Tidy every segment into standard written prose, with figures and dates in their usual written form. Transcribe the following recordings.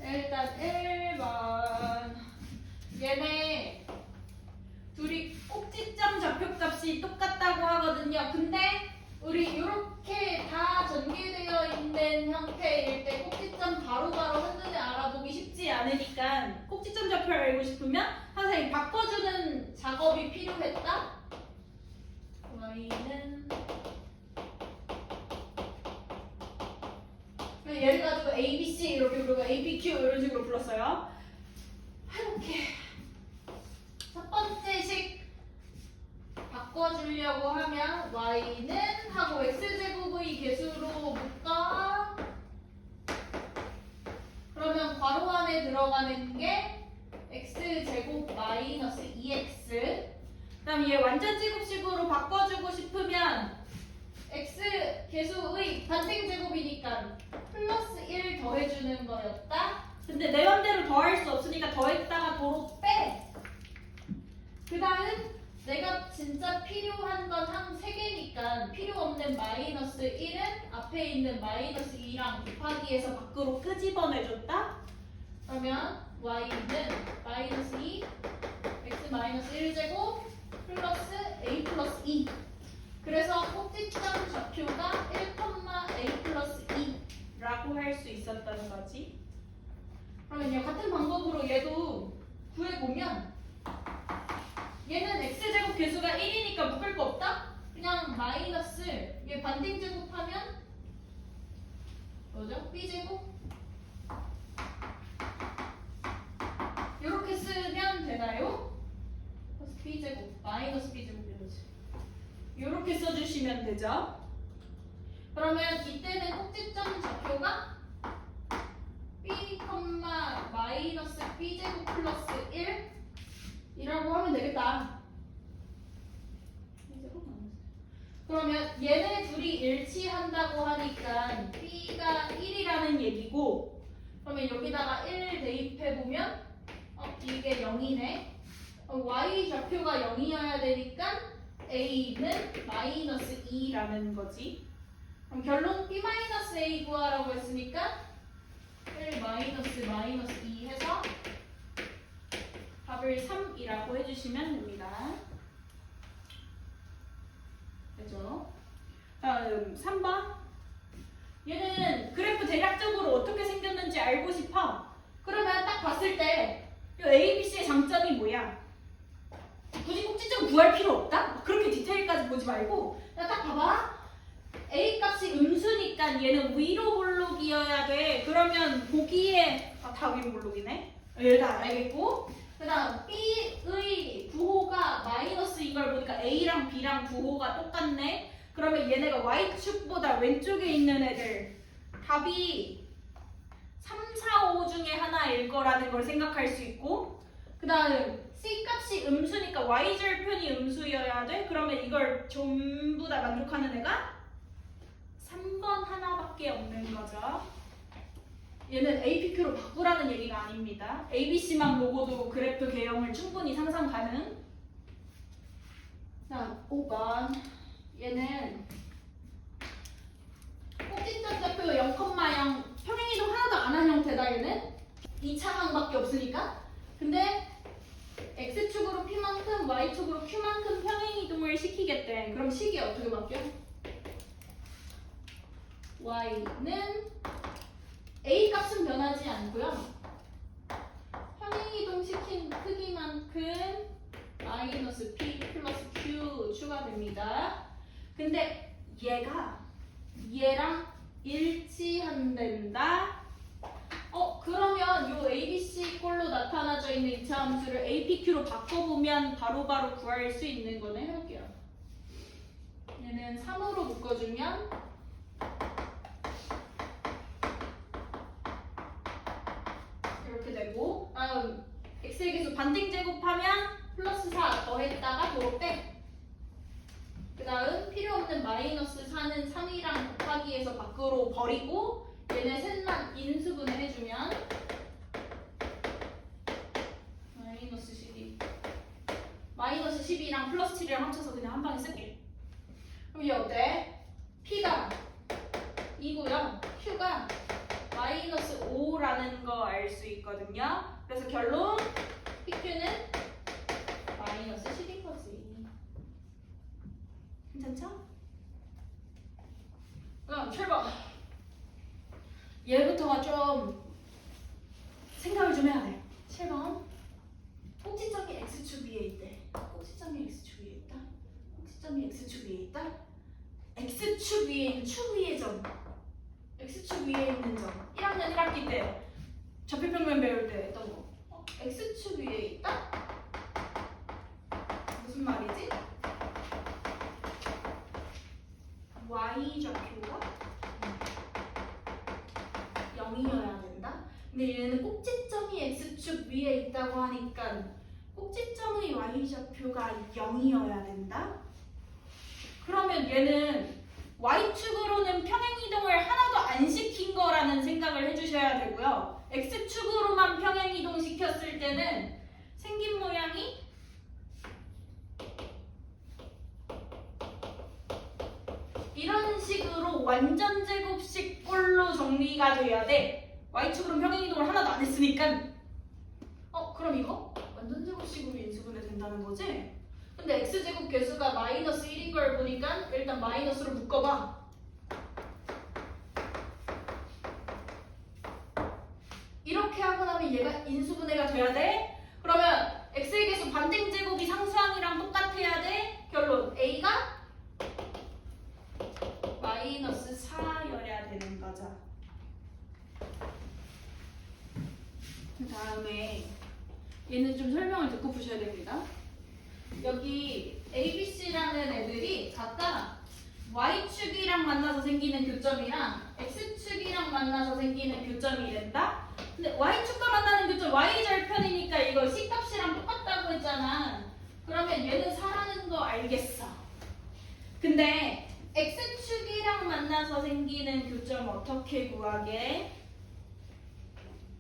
일단 1번 얘네 둘이 꼭지점 좌표값이 똑같다고 하거든요. 근데 우리 이렇게 다 전개되어 있는 형태일 때 꼭지점 바로바로 한눈에 알아보기 쉽지 않으니까 꼭지점 좌표를 알고 싶으면 항상 이 바꿔주는 작업이 필요했다. y는 얘를 가지고 ABC 이렇게 부르고 ABQ 이런 식으로 불렀어요. 해볼게. 첫 번째 식 바꿔주려고 하면 y는 하고 x제곱의 개수로 묶어. 그러면 괄호 안에 들어가는 게 x제곱 마이너스 2x. 그 다음 얘 완전 제곱식으로 바꿔주고 싶으면 x 개수의 반생제곱이니까 플러스 1 더해주는 거였다. 근데 내 맘대로 더할 수 없으니까 더했다가 도로 빼. 그 다음 내가 진짜 필요한 건 한 3개니까 필요 없는 마이너스 1은 앞에 있는 마이너스 2랑 곱하기해서 밖으로 끄집어내줬다. 그러면 y는 마이너스 2 x 마이너스 1제곱 플러스 a 플러스 2. 그래서 꼭지점 좌표가 1,a 플러스 2라고 할 수 있었다는 거지. 그러면 같은 방법으로 얘도 구해보면 얘는 x제곱 개수가 1이니까 묶을 거 없다? 그냥 마이너스 얘 반등제곱하면 뭐죠? b제곱? 이렇게 쓰면 되나요? 플러스 b제곱 마이너스 b제곱 이러지. 이렇게 써주시면 되죠. 그러면 이때는 꼭지점 좌표가 b, 마이너스 b제곱 플러스 1 이라고 하면 되겠다. 그러면 얘네 둘이 일치한다고 하니까 b가 1이라는 얘기고, 그러면 여기다가 1 대입해보면 이게 0이네. y 좌표가 0이어야 되니까 a는 마이너스 2라는 거지. 그럼 결론 b 마이너스 a 구하라고 했으니까 1 마이너스 2 해서 답을 3이라고 해주시면 됩니다. 되죠? 다음 3번. 얘는 그래프 대략적으로 어떻게 생겼는지 알고 싶어. 그러면 딱 봤을 때 이 ABC의 장점이 뭐야? 굳이 꼭지점 구할 필요 없다? 그렇게 디테일까지 보지 말고 딱 봐봐. A 값이 음수니까 얘는 위로 볼록이어야 돼. 그러면 보기에 다 위로 볼록이네. 일단 알겠고, 그 다음 B의 부호가 마이너스인 걸 보니까 A랑 B랑 부호가 똑같네. 그러면 얘네가 Y축보다 왼쪽에 있는 애들 답이 3, 4, 5 중에 하나일 거라는 걸 생각할 수 있고, 그 다음 C 값이 음수니까 Y절편이 음수여야 돼. 그러면 이걸 전부 다 만족하는 애가 3번 하나밖에 없는 거죠. 얘는 APQ로 바꾸라는 얘기가 아닙니다. ABC만 보고도 그래프 개형을 충분히 상상 가능. 자, 5번. 얘는 꼭지점 좌표 0,0 평행이동 하나도 안 한 형태다. 얘는 2차항밖에 없으니까. 근데 X축으로 P만큼 Y축으로 Q만큼 평행이동을 시키겠대. 그럼 식이 어떻게 바뀌어? Y는 A 값은 변하지 않고요. 평행이동 시킨 크기만큼 마이너스 P 플러스 Q 추가됩니다. 근데 얘가 얘랑 일치한댄다. 그러면 요 ABC 꼴로 나타나져 있는 2차 함수를 APQ로 바꿔보면 바로바로 구할 수 있는 거네. 해볼게요. 얘는 3으로 묶어주면 이렇게 되고, 다음 x의 개수 반등 제곱하면 플러스 4 더했다가 도로 빼. 그 다음 필요 없는 마이너스 4는 3이랑 곱하기해서 밖으로 버리고 얘네 셋만 인수분해 해주면 마이너스 12 마이너스 12랑 플러스 7이랑 합쳐서 그냥 한 방에 쓸게. 그럼 얘 어때? P가 2고요. Q가 마이너스 5 PQ라는 거 알 수 있거든요. 그래서 결론 PQ는 마이너스 10인 거지. 괜찮죠? 그럼 7번. 얘부터가 좀 생각을 좀 해야 돼. 7번. 꼭지점이 x축 위에 있대. 꼭지점이 x축 위에 있다. 꼭지점이 x축 위에 있다. x축 위에 있는 축 위의 점. x축 위에 있는 점. 1학년 1학기 때 좌표평면 배울 때 했던 거. x축 위에 있다? 무슨 말이지? y 좌표가 0이어야 된다? 근데 얘는 꼭지점이 x축 위에 있다고 하니까 꼭지점의 y좌표가 0이어야 된다? 그러면 얘는 y축으로는 평행이동을 하나도 안 시킨 거라는 생각을 해주셔야 되고요. x축으로만 평행이동 시켰을 때는 생긴 모양이 이런 식으로 완전 제곱식 꼴로 정리가 돼야 돼. y축으로는 평행이동을 하나도 안 했으니까 그럼 이거 완전 제곱식으로 인수분해 된다는 거지? 근데 x제곱 개수가 마이너스 1인 걸 보니까 일단 마이너스로 묶어봐. 이렇게 하고 나면 얘가 인수분해가 돼야 돼. 그러면 x의 개수 반땡제곱이 상수항이랑 똑같아야 돼. 결론 a가 마이너스 4여야 되는 거죠. 그 다음에 얘는 좀 설명을 듣고 푸셔야 됩니다. 여기 ABC라는 애들이 각각 Y축이랑 만나서 생기는 교점이랑 X축이랑 만나서 생기는 교점이 된다? 근데 Y축과 만나는 교점 Y절편이니까 이거 C값이랑 똑같다고 했잖아. 그러면 얘는 4라는 거 알겠어. 근데 X축이랑 만나서 생기는 교점 어떻게 구하게?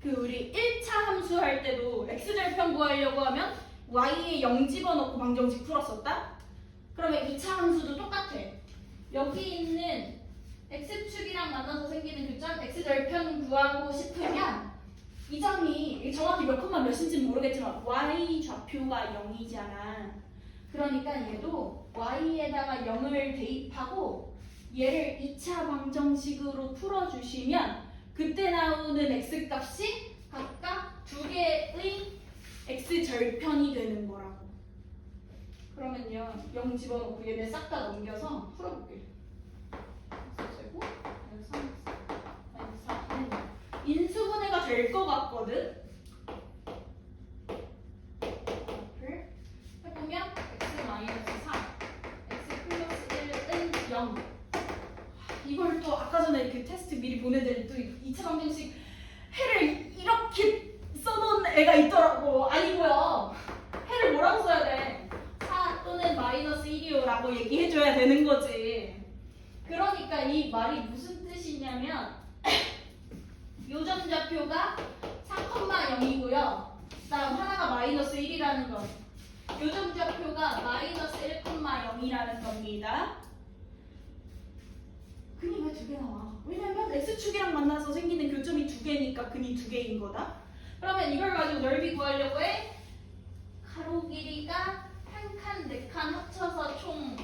그 우리 1차 함수 할 때도 X절편 구하려고 하면 Y에 0 집어넣고 방정식 풀었었다? 그러면 2차 함수도 똑같아. 여기 있는 X축이랑 만나서 생기는 교점 X절편 구하고 싶으면 이 점이 정확히 몇 콤마 몇인지는 모르겠지만 Y 좌표가 0이잖아. 그러니까 얘도 Y에다가 0을 대입하고 얘를 2차 방정식으로 풀어주시면 그때 나오는 X값이 각각 두 개의 X절편이 되는 거라고. 그러면요 0 집어넣고 얘네 싹 다 넘겨서 풀어볼게요. X제곱 마이너스 4 인수분해가 될 것 같거든? 해보면 X 마이너스 4 X 플러스 1은 0. 이걸 또 아까 전에 그 테스트 미리 보내드린 또 2차 방정식 해를 이렇게 써놓은 애가 있더라고. 아니고요. 해를 뭐라고 써야 돼? 4 또는 마이너스 1이요 라고 얘기해줘야 되는 거지. 그러니까 이 말이 무슨 뜻이냐면 요점 좌표가 4,0이고요. 다음 하나가 마이너스 1이라는 건 요점 좌표가 마이너스 1,0이라는 겁니다. 근이 왜 두 개 나와? 왜냐면 X축이랑 만나서 생기는 교점이 두 개니까 근이 두 개인 거다. 그러면 이걸 가지고 넓이 구하려고 해. 가로 길이가 한 칸, 네 칸 합쳐서 총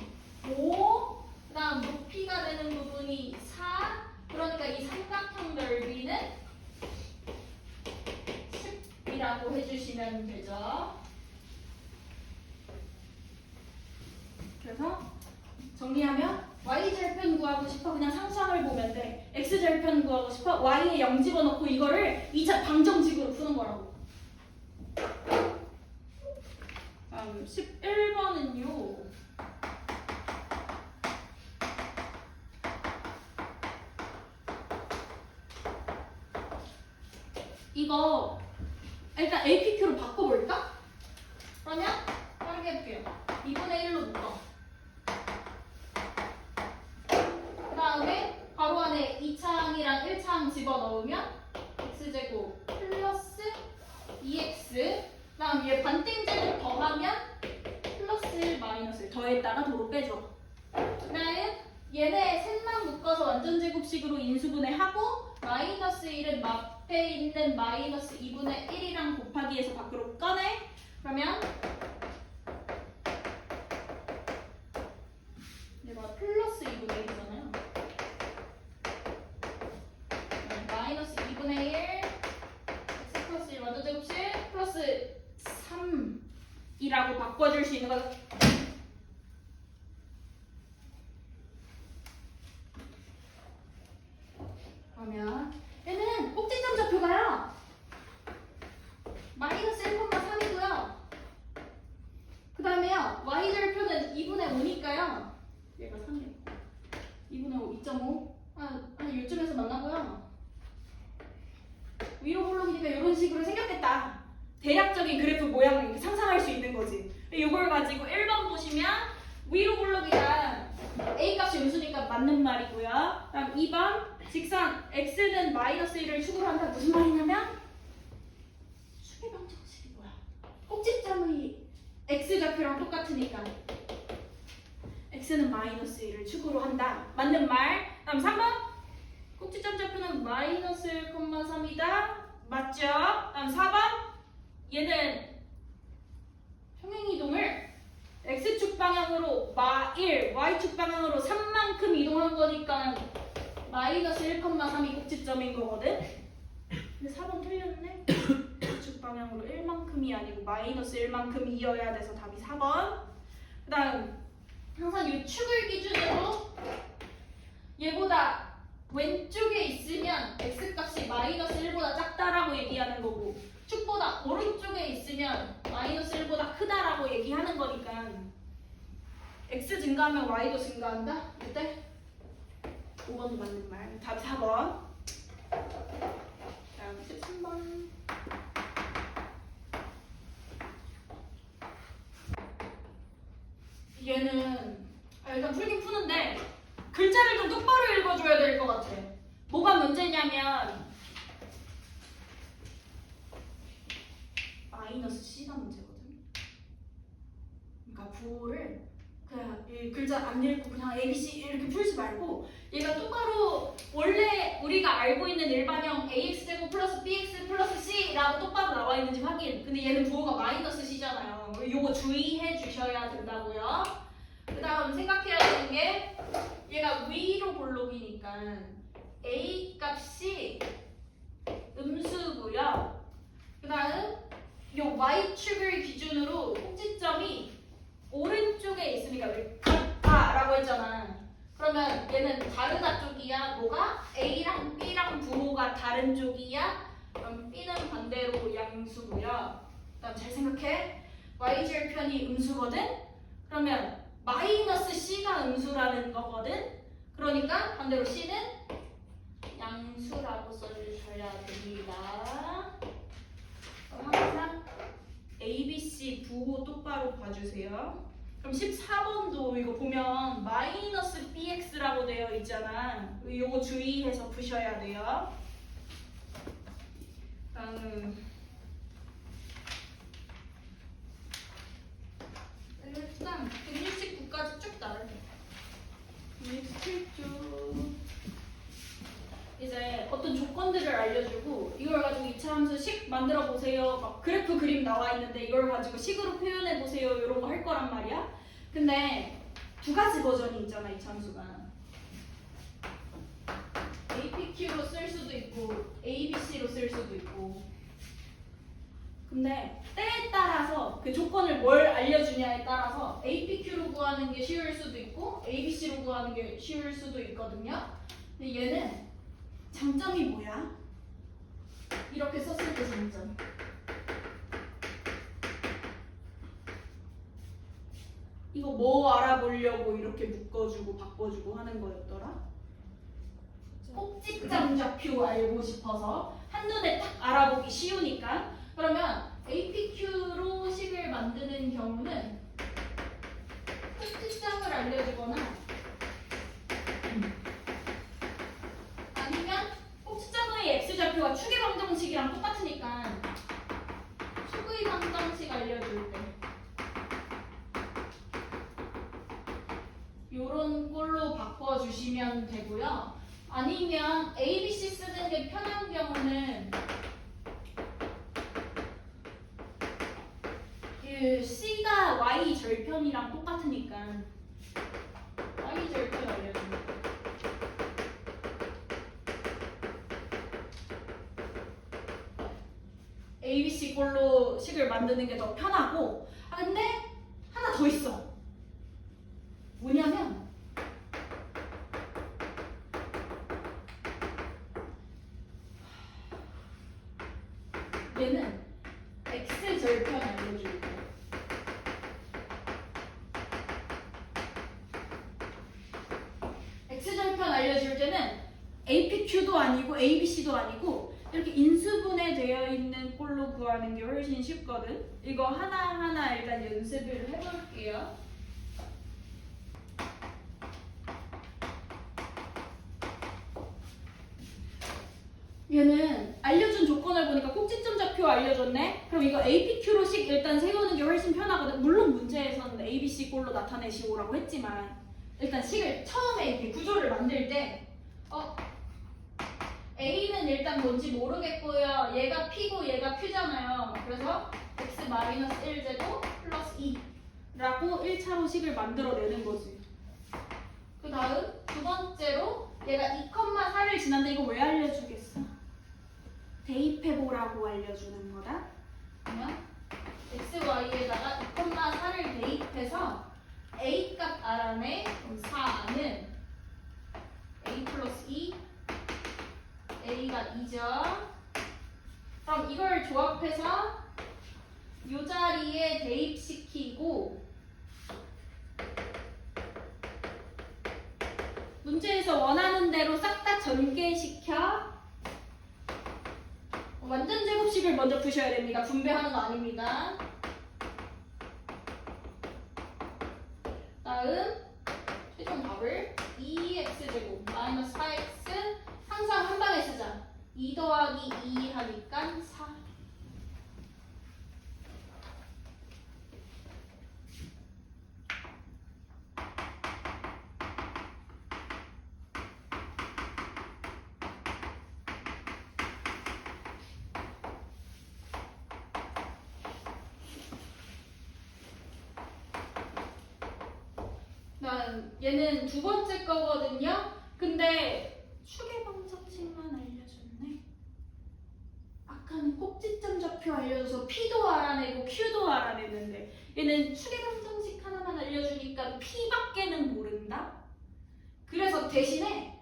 5. 그 다음 높이가 되는 부분이 4. 그러니까 이 삼각형 넓이는 10이라고 해주시면 되죠. 그래서 정리하면 Y절편 구하고 싶어 그냥 상수항을 보면 돼. X절편 구하고 싶어 Y에 0 집어넣고 이거를 2차 방정식으로 푸는 거라고. 11번은요. 이거 일단 APQ로 바꿔볼까? 그러면 빠르게 해볼게요. 2분의 1로 묶어. 그 다음에 가로 안에 2차항이랑 1차항 집어넣으면 x제곱 플러스 2x 그 다음 얘 반땡제곱 더하면 플러스 1 마이너스 1 더했다가 도로 빼줘. 그 다음 얘네 셋만 묶어서 완전제곱식으로 인수분해하고 마이너스 1은 옆에 있는 마이너스 2분의 1이랑 곱하기해서 밖으로 꺼내. 그러면 얘가 플러스 2분의 1이잖아요. 마이너스 2분의 1 x 플러스 1 완전제곱식 플러스 3이라고 바꿔줄 수 있는 거죠. 그러면 얘는 꼭지점 좌표가요 마이너스 1,3이고요. 그 다음에요 y절표는 2분의 5니까요 얘가 3이에요. 2분의 5, 2.5 아니 요쯤에서 만나고요. 위로 볼록이니까 이런 식으로 생겼겠다. 대략적인 그래프 모양을 상상할 수 있는 거지. 이걸 가지고 1번 보시면 위로 볼록이랑 a 값이 음수니까 맞는 말이고요. 그다음 2번 직선 x는 마이너스 1을 축으로 한다. 무슨 말이냐면 축의 방정식이 뭐야? 꼭지점의 x좌표랑 똑같으니까 x는 마이너스 1을 축으로 한다. 맞는 말. 다음 3번 꼭지점 좌표는 마이너스 1,3이다. 맞죠? 다음 4번 얘는 평행이동을 x축 방향으로 마1, y축 방향으로 3만큼 이동한 거니까 마이너스 1,3이 꼭지점인 거거든? 근데 4번 틀렸네? x축 방향으로 1만큼이 아니고 마이너스 1만큼이어야 돼서 답이 4번. 그 다음 항상 이 축을 기준으로 얘보다 왼쪽에 있으면 x값이 마이너스 1보다 작다라고 얘기하는 거고 축보다 오른쪽에 있으면 마이너스 1보다 크다라고 얘기하는 거니까 x 증가하면 y도 증가한다? 이때 5번도 맞는 말. 답 4번. 다음 13번. 얘는 일단 풀긴 푸는데 글자를 좀 똑바로 읽어줘야 될 것 같아. 뭐가 문제냐면 마이너스 C가 문제거든. 그러니까 부호를 그냥 이 글자 안 읽고 그냥 A, B, C 이렇게 풀지 말고 얘가 똑바로 원래 우리가 알고 있는 일반형 AX제곱 플러스 BX 플러스 C라고 똑바로 나와 있는지 확인. 근데 얘는 부호가 마이너스 C잖아요. 요거 주의해 주셔야 된다고요. 그 다음 생각해야 되는 게 얘가 위로 볼록이니까 A 값이 음수고요. 그 다음 요 Y축을 기준으로 꼭지점이 오른쪽에 있으니까 왜 같다라고 했잖아. 그러면 얘는 다르다 쪽이야. 뭐가? A랑 B랑 부호가 다른 쪽이야. 그럼 B는 반대로 양수고요. 그다음 잘 생각해. Y절편이 음수거든? 그러면 마이너스 C가 음수라는 거거든? 그러니까 반대로 C는 양수라고 써주셔야 됩니다. 그럼 항상 A, B, C 부호 똑바로 봐주세요. 그럼 14번도 이거 보면 마이너스 BX라고 되어 있잖아. 이거 주의해서 푸셔야 돼요. 일단 169까지 쭉 나를게. 167쪽 이제 어떤 조건들을 알려주고 이걸 가지고 2차 함수 식 만들어 보세요. 막 그래프 그림 나와 있는데 이걸 가지고 식으로 표현해 보세요. 이런 거 할 거란 말이야. 근데 두 가지 버전이 있잖아 2차 함수가. APQ로 쓸 수도 있고 ABC로 쓸 수도 있고. 근데 때에 따라서 그 조건을 뭘 알려주냐에 따라서 APQ로 구하는 게 쉬울 수도 있고 ABC로 구하는 게 쉬울 수도 있거든요. 근데 얘는 장점이 뭐야? 이렇게 썼을 때 장점. 이거 뭐 알아보려고 이렇게 묶어주고 바꿔주고 하는 거였더라? 꼭지점 좌표 알고 싶어서 한눈에 딱 알아보기 쉬우니까. 그러면 APQ로 식을 만드는 경우는 꼭지점을 알려주거나 아니면 꼭지점의 X좌표가 축의 방정식이랑 똑같으니까 축의 방정식 알려줄 때 요런 걸로 바꿔주시면 되고요. 아니면 ABC 쓰는 게 편한 경우는 그 C가 Y 절편이랑 똑같으니까 Y 절편 알려줍니다. ABC 꼴로 식을 만드는 게 더 편하고 근데 하나 더 있어. 뭐냐면 얘는 X절편 알려줄 거야. X절편 알려줄 때는 APQ도 아니고 ABC도 아니고 이렇게 인수분해 되어 있는 꼴로 구하는 게 훨씬 쉽거든. 이거 하나하나 일단 연습을 해볼게요. 얘는 알려준 조건을 보니까 꼭지점 좌표 알려줬네? 그럼 이거 APQ로식 일단 세우는 게 훨씬 편하거든. 물론 문제에서는 ABC 꼴로 나타내시오라고 했지만 일단 식을 처음에 이렇게 구조를 만들 때 A는 일단 뭔지 모르겠고요. 얘가 P고 얘가 Q잖아요. 그래서 X-1제곱 플러스 2라고 1차로 식을 만들어내는 거지. 그 다음 두 번째로 얘가 2,4를 지났는데 이거 왜 알려주겠어? 대입해보라고 알려주는 거다. 그러면 XY에다가 2,4를 대입해서 A 값 알아내. 그럼 4는 A 플러스 2 A가 2죠. 그럼 이걸 조합해서 이 자리에 대입시키고 문제에서 원하는 대로 싹 다 전개시켜. 완전 제곱식을 먼저 푸셔야 됩니다. 분배하는 거 아닙니다. 다음 최종 답을 2x제곱 마이너스 4x 항상 한 방에 쓰자. 2 더하기 2 하니까 4. 얘는 두 번째 거거든요. 근데 축의 방정식만 알려줬네. 아까는 꼭지점 좌표 알려줘서 P도 알아내고 Q도 알아냈는데 얘는 축의 방정식 하나만 알려주니까 P밖에는 모른다. 그래서 대신에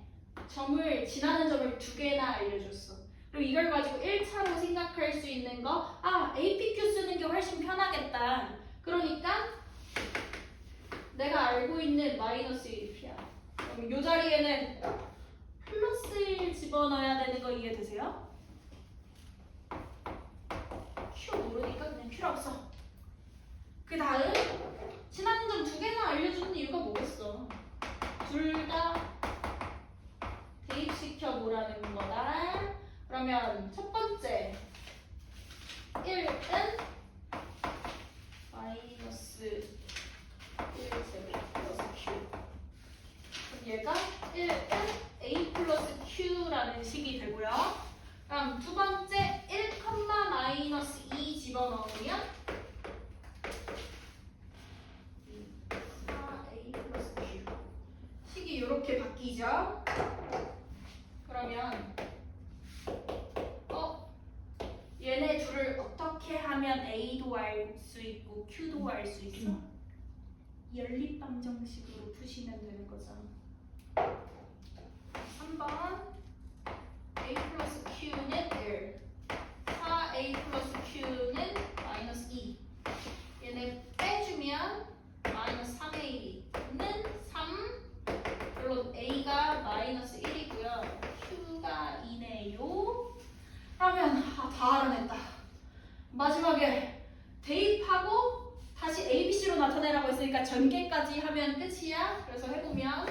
지나는 점을 두 개나 알려줬어. 그리고 이걸 가지고 1차로 생각할 수 있는 거 APQ 쓰는 게 훨씬 편하겠다. 그러니까 내가 알고 있는 마이너스 1P야. 그럼 이 자리에는 플러스 1 집어넣어야 되는 거 이해되세요? Q 모르니까 그냥 필요 없어. 그 다음 지나는 점 두 개나 알려주는 이유가 뭐겠어? 둘 다 대입시켜 보라는 거다. 그러면 첫 번째 1은 마이너스 1제곱 플러스 Q. 얘가 1은 A 플러스 Q라는 식이 되고요. 그럼 두 번째 1, 마이너스 2 집어넣으면 4A 플러스 Q. 식이 이렇게 바뀌죠. 그러면 얘네 둘을 어떻게 하면 A도 알 수 있고 Q도 알 수 있어? 연립방정식으로 푸시면 되는 거죠. 3번 A 플러스 Q는 1 4A 플러스 Q는 마이너스 2 얘네 빼주면 마이너스 3A는 3 물론 A가 마이너스 1이고요 Q가 2네요. 그러면 다 알아냈다. 마지막에 대입하고 다시 ABC로 나타내라고 했으니까 전개까지 하면 끝이야. 그래서 해보면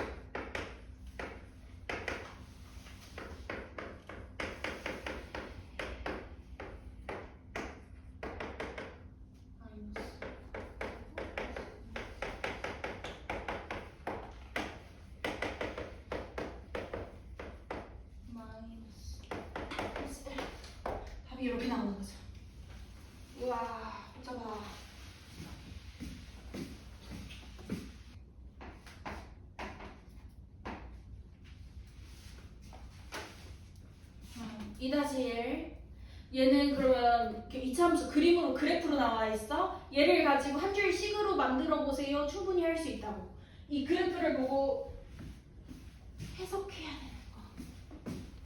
답이 이렇게 나오는 거죠. 우와, 복잡하다. (2-1) 얘는 그러면 이렇게 이차함수 그림으로 그래프로 나와 있어. 얘를 가지고 한 줄씩으로 만들어 보세요. 충분히 할 수 있다고. 이 그래프를 보고 해석해야 되는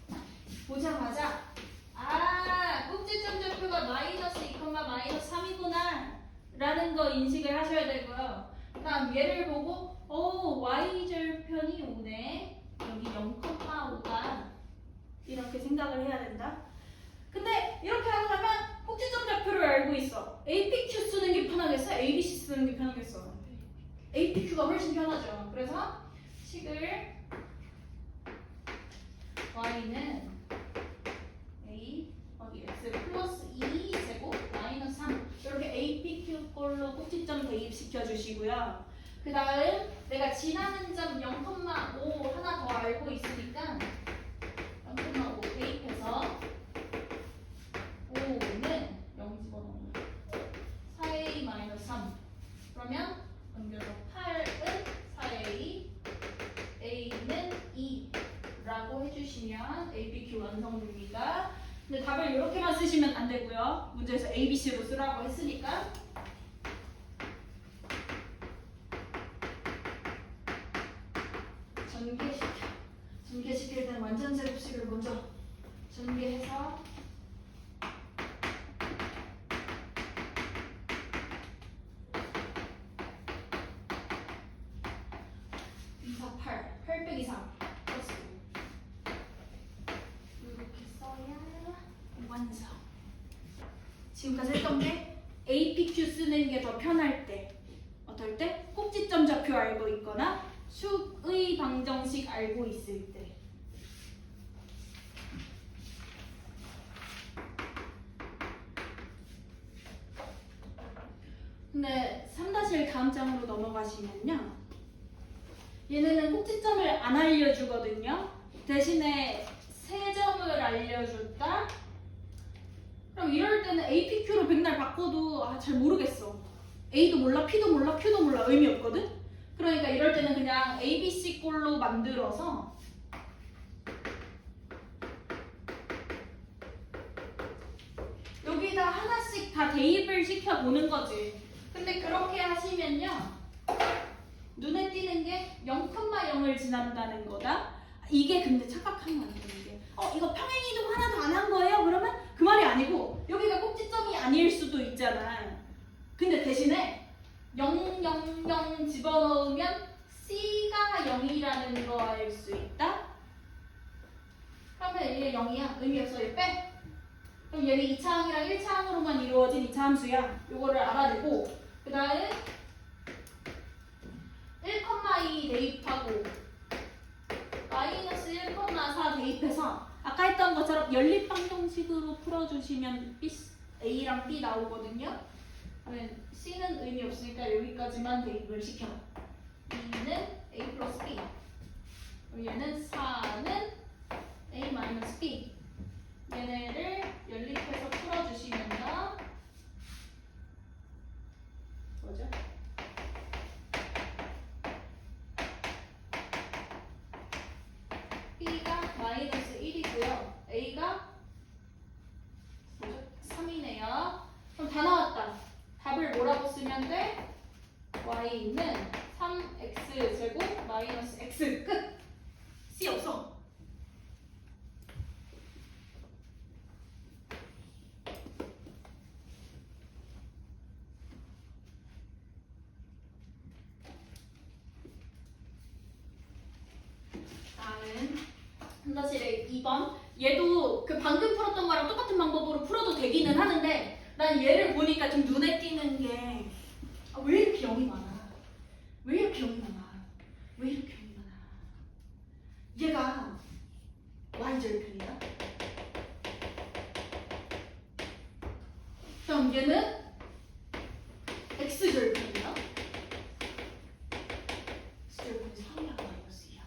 거. 보자마자 꼭지점 좌표가 -2, -3이구나 라는 거 인식을 하셔야 되고요. 다음 얘를 보고 y절편이 오네. 여기 0,5가 이렇게 생각을 해야 된다. 근데 이렇게 하고 나면 꼭지점 좌표를 알고 있어. APQ 쓰는 게 편하겠어? ABC 쓰는 게 편하겠어? APQ가 훨씬 편하죠. 그래서 식을 y는 a x 플러스 2 제곱 마이너스 3 이렇게 APQ 꼴로 꼭지점 대입시켜 주시고요. 그 다음 내가 지나는 점 0,5 하나 더 알고 있으니까 0,5 대입해서 5는 0 집어넣으면 4a 마이너스 3 그러면 넘겨서 8은 4a a는 2 라고 해주시면 APQ 완성됩니다. 근데 답을 이렇게만 쓰시면 안 되고요. 문제에서 ABC로 쓰라고 했으니까 전개시킬 때는 완전 제곱식을 먼저 전개해서 2, 4, 8 빼기 3 플러스 5 이렇게 써야 완성. 지금까지 했던 게 APQ 쓰는 게 더 편할 때 어떨 때? 꼭지점 좌표 알고 있거나 축의 방정식 알고 있을 때. 근데 3-1 다음 장으로 넘어가시면요. 얘네는 꼭지점을 안 알려주거든요. 대신에 세 점을 알려줄까? 그럼 이럴 때는 APQ로 백날 바꿔도 잘 모르겠어. A도 몰라, P도 몰라, Q도 몰라. 의미 없거든? 그러니까 이럴 때는 그냥 ABC 꼴로 만들어서 여기다 하나씩 다 대입을 시켜보는 거지. 근데 그렇게 하시면요. 눈에 띄는 게 0,0을 지난다는 거다. 이게 근데 착각하면 안 되는 게 이거 평행이동 하나도 안 한 거예요? 그러면 그 말이 아니고 여기가 꼭지점이 아닐 수도 있잖아. 근데 대신에 0, 0, 0 집어넣으면 C가 0이라는 거 알 수 있다. 그러면 얘 0이야. 의미 없어. 얘 빼. 그럼 얘는 2차항이랑 1차항으로만 이루어진 2차 함수야. 요거를 알아내고 그 다음에 1,2 대입하고 마이너스 1,4 대입해서 아까 했던 것처럼 연립방정식으로 풀어주시면 A랑 B 나오거든요. 그러면 C는 의미 없으니까 여기까지만 대입을 시켜. B는 A 플러스 B. 얘는 4는 A 마이너스 B. 얘네를 연립해서 풀어주시면요. 뭐죠? B가 마이너스 1이고요. A가 뭐죠? 3이네요. 그럼 다 나왔다. 답을 뭐라고 쓰면 돼? Y는 3x 제곱 마이너스 x 끝. C 없어. 다음은 2번. 얘도 그 방금 풀었던 거랑 똑같은 방법으로 풀어도 되기는 하는데 난 얘를 보니까 좀 눈에 띄는 게 왜 이렇게 0이 많아? 왜 이렇게 0이 많아? 왜 이렇게 0이 많아? 얘가 y절편이야. 그럼 얘는 x절편이야. x절편이 3이야, 마이너스 2야.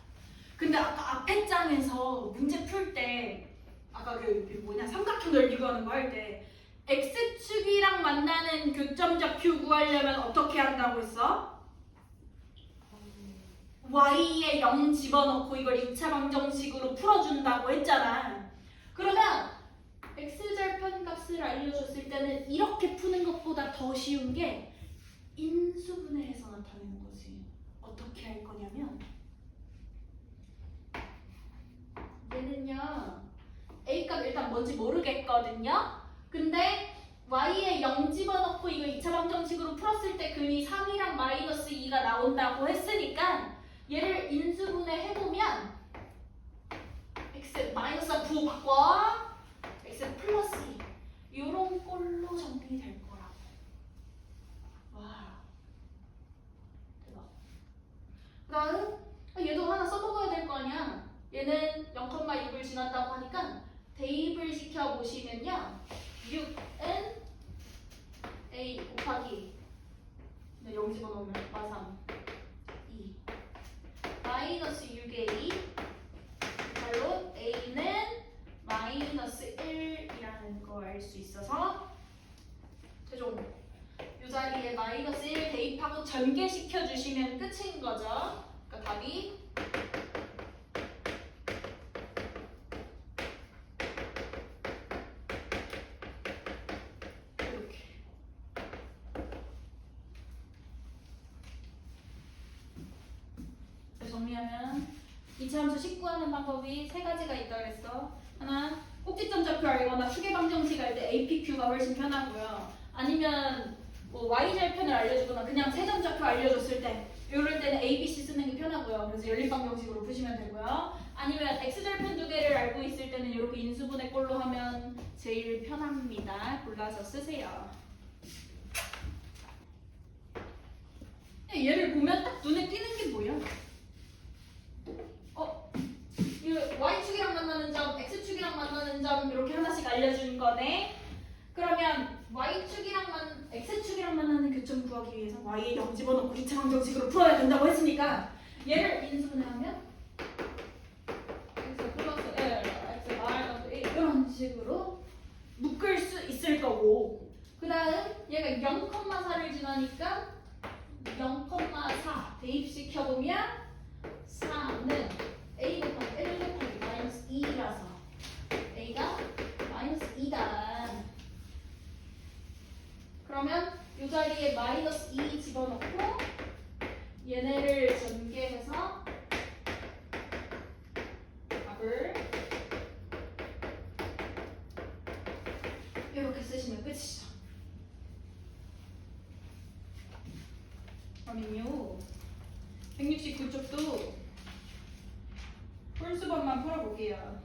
근데 아까 앞에 장에서 문제 풀 때 아까 아까 그 뭐냐 삼각형을 비교하는 거 할 때 x축이랑 만나는 교점좌표 구하려면 어떻게 한다고 했어? y에 0 집어넣고 이걸 2차 방정식으로 풀어준다고 했잖아. 그러면 x절편 값을 알려줬을 때는 이렇게 푸는 것보다 더 쉬운 게 인수분해해서 나타내는 거지. 어떻게 할 거냐면 얘는요 A값 일단 뭔지 모르겠거든요. 근데 Y에 0 집어넣고 이거 2차 방정식으로 풀었을 때 근이 3이랑 마이너스 2가 나온다고 했으니까 얘를 인수분해 해보면 X 마이너스 9 바꿔 X 플러스 2 요런 꼴로 정리될 거라고. 와 대박. 그 다음 얘도 하나 써먹어야 될 거 아니야. 얘는 0,6을 지났다고 하니까 대입을 시켜보시면요 6n a 곱하기 0 집어넣으면 마3 2 마이너스 6a 바로 a는 마이너스 1이라는 거 알 수 있어서 최종 이 자리에 마이너스 1 대입하고 전개시켜주시면 끝인 거죠. 그러니까 답이 정리하면 이차함수 식구하는 방법이 세 가지가 있다고 했어. 하나, 꼭지점 좌표 알거나 추계 방정식 할 때 APQ가 훨씬 편하고요. 아니면 뭐 Y절편을 알려주거나 그냥 세점 좌표 알려줬을 때 이럴 때는 ABC 쓰는 게 편하고요. 그래서 연립 방정식으로 푸시면 되고요. 아니면 X절편 두 개를 알고 있을 때는 이렇게 인수분해 꼴로 하면 제일 편합니다. 골라서 쓰세요. 얘를 보면 딱 눈에 띄는 게 뭐야? 이 Y축이랑 만나는 점, X축이랑 만나는 점 이렇게 하나씩 알려준 거네. 그러면 X축이랑 만나는 교점 구하기 위해서 Y에 0 집어넣고 2차 방정식으로 풀어야 된다고 했으니까 얘를 인수분해하면 X 플러스 L, X 마이너스 1 이런 식으로 묶을 수 있을 거고 그 다음 얘가 0,4를 지나니까 0,4 대입시켜보면 4는 A 곱하기 1 곱하기 마이너스 2라서 A가 마이너스 2다. 그러면 이 자리에 마이너스 2 집어넣고 얘네를 전개해서 답을 이렇게 쓰시면 끝이죠. 그러면요 169쪽도 홀수법만 풀어볼게요.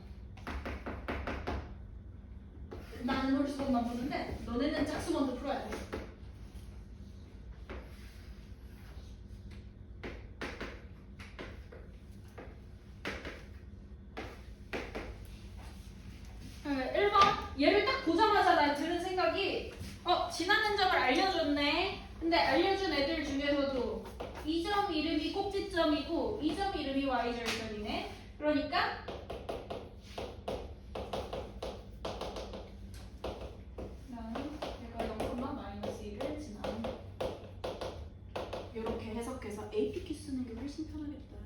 나는 홀수법만 푸는데 너네는 짝수번도 풀어야 돼. 네, 1번 얘를 딱 보자마자 난 드는 생각이 지나는 점을 알려줬네. 근데 알려준 애들 중에서도 이 점 이름이 꼭지점이고 이 점 이름이 Y절편이네. 그러니까 내가 0, 마이너스 2를 지나는 이렇게 해석해서 APQ 쓰는 게 훨씬 편하겠다.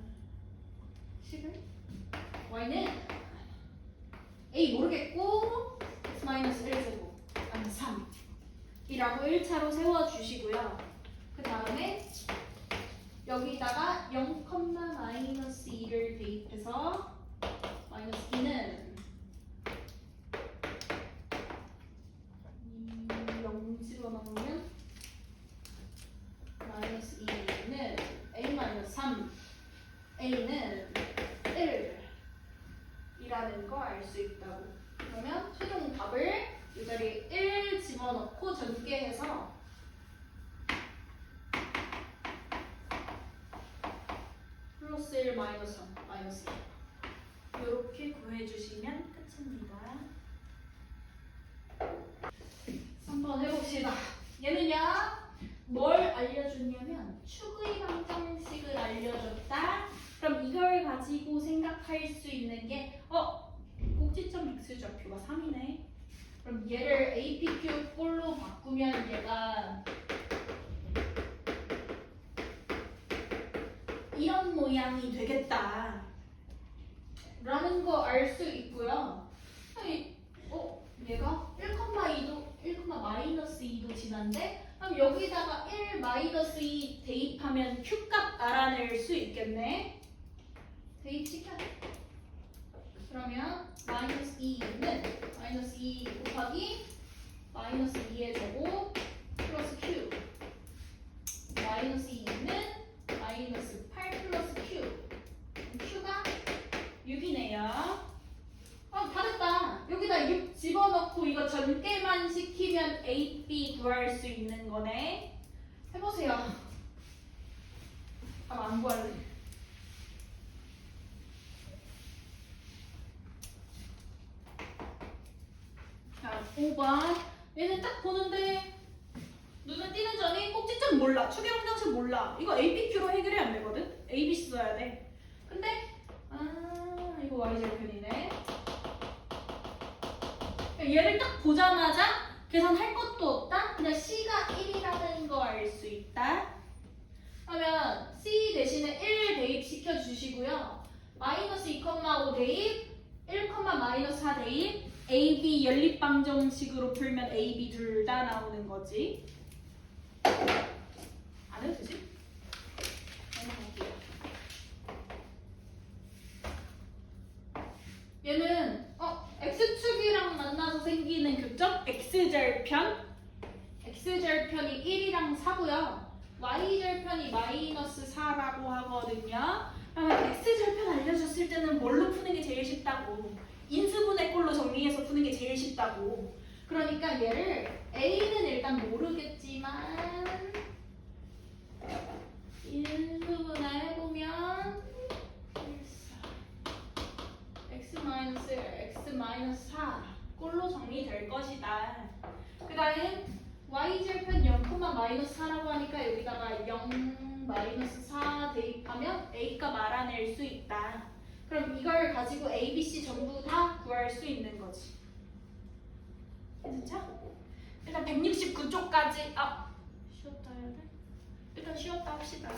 식을 Y는 A 모르겠고 X 마이너스 1 제곱 아니 3 이라고 1차로 세워주시고요. 그 다음에 여기다가 0, 마이너스 2를 대입해서 마이너스 2는 0 집어넣으면 마이너스 2는 A 마이너스 3 A는 1 이라는 거 알 수 있다고. 그러면 최종 답을 이 자리에 1 집어넣고 전개해서 플러스 1 마이너스 3 마이너스 1 이렇게 구해주시면 끝입니다. 3번 해봅시다. 얘는요 뭘 알려줬냐면 추의 방정식을 알려줬다. 그럼 이걸 가지고 생각할 수 있는 게 꼭지점 x좌표가 3이네. 그럼 얘를 APQ 꼴로 바꾸면 얘가 이런 모양이 되겠다 라는 거 알 수 있고요. 얘가 1,2도 1,-2도 지난데 그럼 여기다가 1-2 대입하면 Q값 알아낼 수 있겠네. 대입시켜. 그러면 -2는 -2 곱하기 -2의 제곱 플러스 Q -2는 -8 플러스 Q Q가 6이네요. 다 됐다. 여기다 6 집어넣고 이거 전개만 시키면 A, B 구할 수 있는 거네. 해보세요. 안 구할래. 자, 5번. 얘는 딱 보는데 눈에 띄는 점이 꼭지점 몰라. 추계방정식 몰라. 이거 APQ로 해결이 안 되거든. ABC 써야 돼. 근데 이거 y절편이네. 얘를 딱 보자마자 계산할 것도 없다. 그냥 C가 1이라는 거 알 수 있다. 그러면 C 대신에 1 대입시켜 주시고요. -2,5 대입, 1,-4 대입, AB 연립방정식으로 풀면 AB 둘 다 나오는 거지. 안 해도 되지? 넘어갈게요. 얘는 X축이랑 만나서 생기는 교점 X절편. X절편이 1이랑 4고요. Y절편이 -4라고 하거든요. 그러면 X절편 알려줬을 때는 뭘로 푸는 게 제일 쉽다고. 인수분해 꼴로 정리해서 푸는 게 제일 쉽다고. 그러니까 얘를 A는 일단 모르겠지만 인수분해 해보면 X-4 꼴로 정리될 것이다. 그 다음 Y절편 0,-4라고 하니까 여기다가 0-4 대입하면 A값 알아낼 수 있다. 그럼 이걸 가지고 A, B, C 전부 다 구할 수 있는 거지. 괜찮죠? 일단 169쪽까지 쉬었다 해야 돼? 일단 쉬었다 합시다.